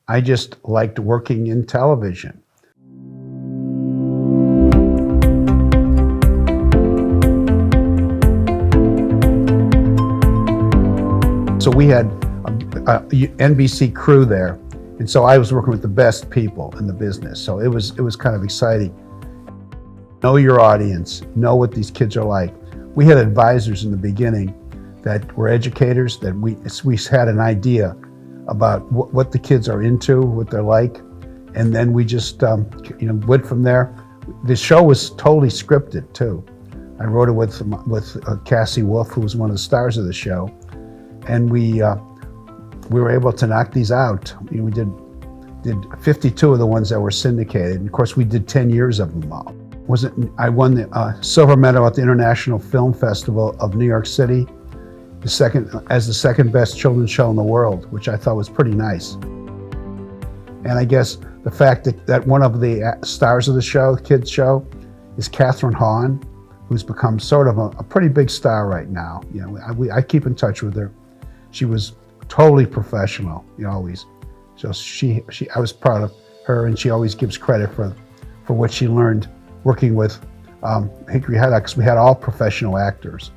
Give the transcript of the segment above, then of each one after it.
I just liked working in television. So we had a NBC crew there, and so I was working with the best people in the business. So it was kind of exciting. Know your audience, know what these kids are like. We had advisors in the beginning that were educators, that we had an idea about what the kids are into, what they're like, and then we just went from there. The show was totally scripted too. I wrote it with Cassie Wolf, who was one of the stars of the show, and we were able to knock these out. We did 52 of the ones that were syndicated, and of course we did 10 years of them all. I won the silver medal at the International Film Festival of New York City, as the second best children's show in the world, which I thought was pretty nice. And I guess the fact that one of the stars of the show, kids show, is Kathryn Hahn, who's become sort of a pretty big star right now. I keep in touch with her. She was totally professional, always. So I was proud of her, and she always gives credit for what she learned working with Hickory High, because we had all professional actors.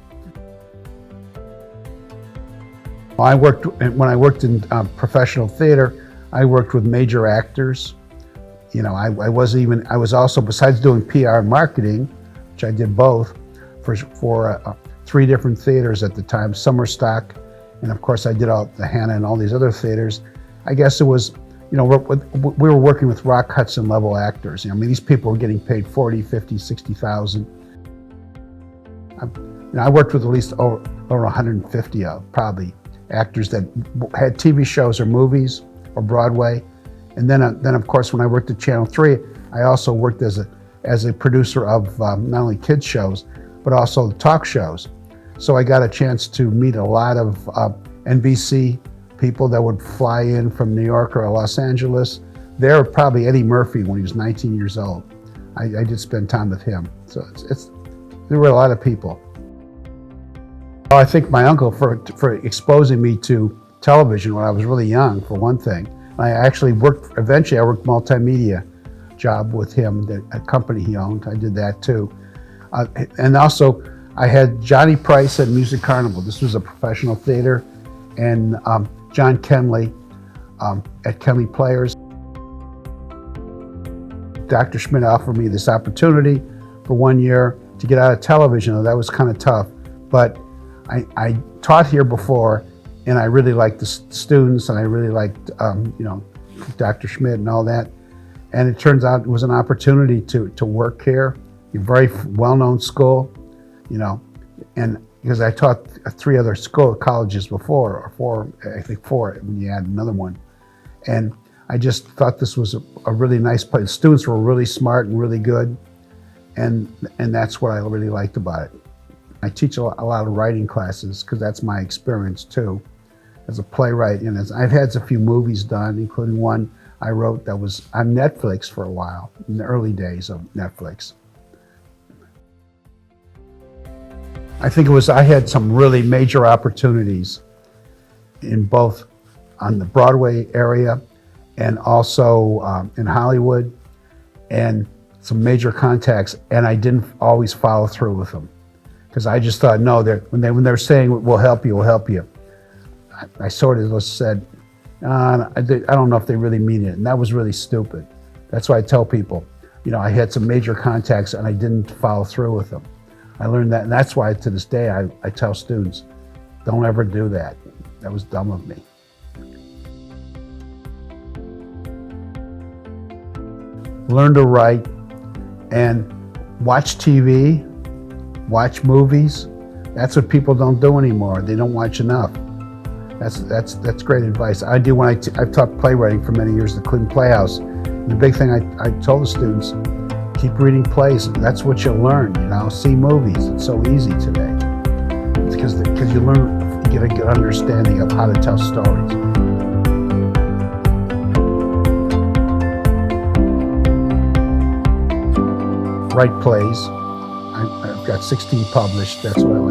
When I worked in professional theater, I worked with major actors. I was also, besides doing PR and marketing, which I did both, for 3 different theaters at the time, Summerstock, and of course I did all the Hahn and all these other theaters. I guess it was, we were working with Rock Hudson level actors. These people were getting paid $40,000, $50,000, $60,000. I worked with at least over 150 probably actors that had TV shows or movies or Broadway. And then of course, when I worked at Channel 3, I also worked as a producer of not only kids shows, but also the talk shows. So I got a chance to meet a lot of NBC people that would fly in from New York or Los Angeles. There, probably Eddie Murphy when he was 19 years old. I did spend time with him. So there were a lot of people. I think my uncle for exposing me to television when I was really young, for one thing. Eventually I worked multimedia job with him, a company he owned. I did that too. And also I had Johnny Price at Music Carnival. This was a professional theater, and John Kenley at Kenley Players. Dr. Schmidt offered me this opportunity for 1 year to get out of television. That was kind of tough, but I taught here before, and I really liked the students, and I really liked Dr. Schmidt and all that. And it turns out it was an opportunity to work here. A very well-known school, and because I taught 3 other colleges before, or 4, I think 4 when you add another one. And I just thought this was a really nice place. The students were really smart and really good, and that's what I really liked about it. I teach a lot of writing classes because that's my experience too, as a playwright. And I've had a few movies done, including one I wrote that was on Netflix for a while, in the early days of Netflix. I think I had some really major opportunities in both on the Broadway area and also in Hollywood, and some major contacts, and I didn't always follow through with them. Because I just thought, no, when they're saying, we'll help you, I sort of just said, I don't know if they really mean it, and that was really stupid. That's why I tell people, I had some major contacts and I didn't follow through with them. I learned that, and that's why to this day I tell students, don't ever do that. That was dumb of me. Learn to write and watch TV, watch movies. That's what people don't do anymore. They don't watch enough. That's great advice. I do when I've taught playwriting for many years at the Clinton Playhouse. And the big thing I told the students, keep reading plays. That's what you'll learn, see movies. It's so easy today. It's because you get a good understanding of how to tell stories. Write plays. I've got 16 published. That's what I like.